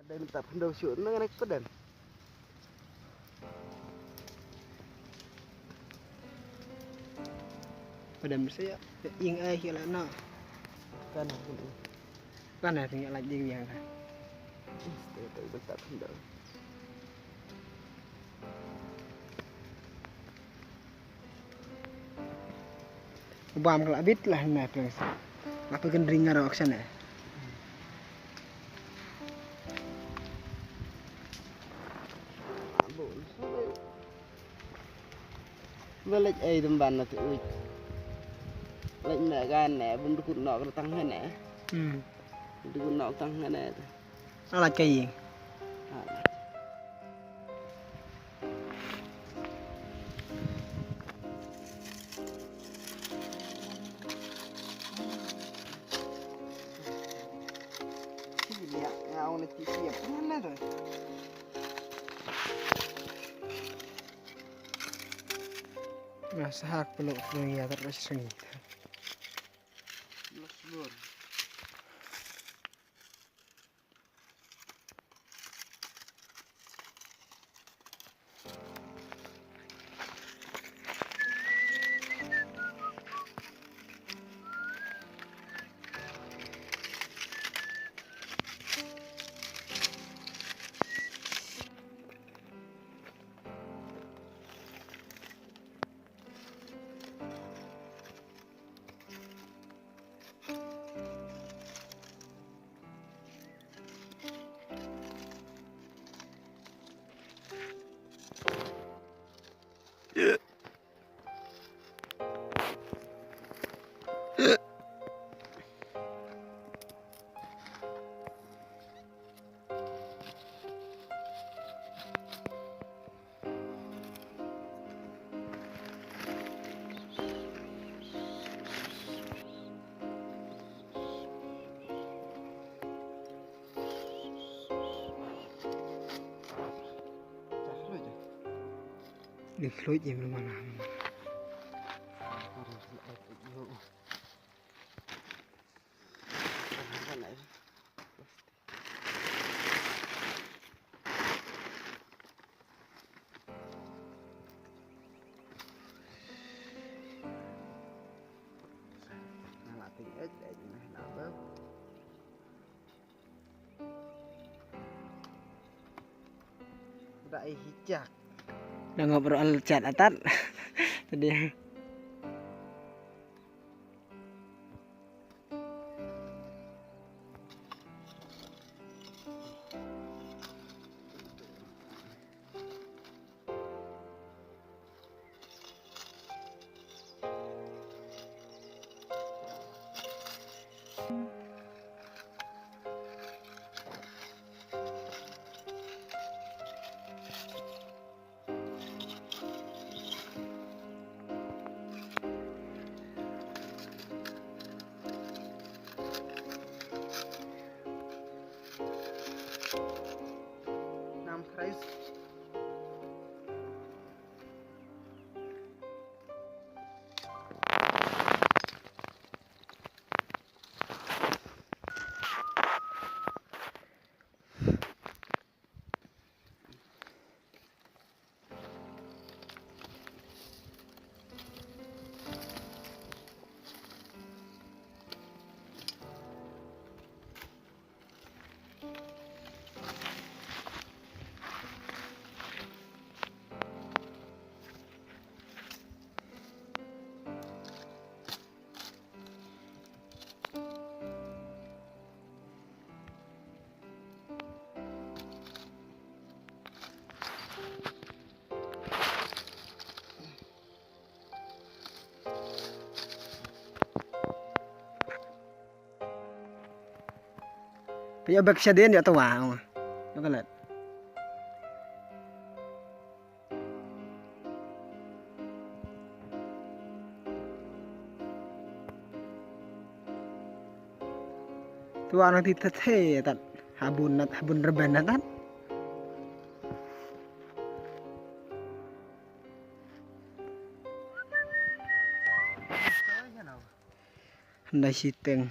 Đây mình tập đầu xuống nó này có đần. Padam saya ing ai kila no. Kan aku ni. Kana tinggal lagi yang kan. Đây mình tập đầu. Ubam kalau bit lah na please. Apa kan ringar awak sana. Với lệch ấy tầm bàn là thì ui lệch nè gan nè bông đục nọ nó tăng hay nè đục nọ tăng hay nè Nó là cái gì? Ngao này chỉ siap mana thôi. Masa hak peluk dunia terus sengit. Lesbon. Đi lối gì mà làm. Udah hijak. Udah ngobrol chat atat tadi. Nam Christ. Bây bạc xe đến ya tua không? Nó cái lật. Tua nanti teteh tat habun rebana tat. Hendak siteng.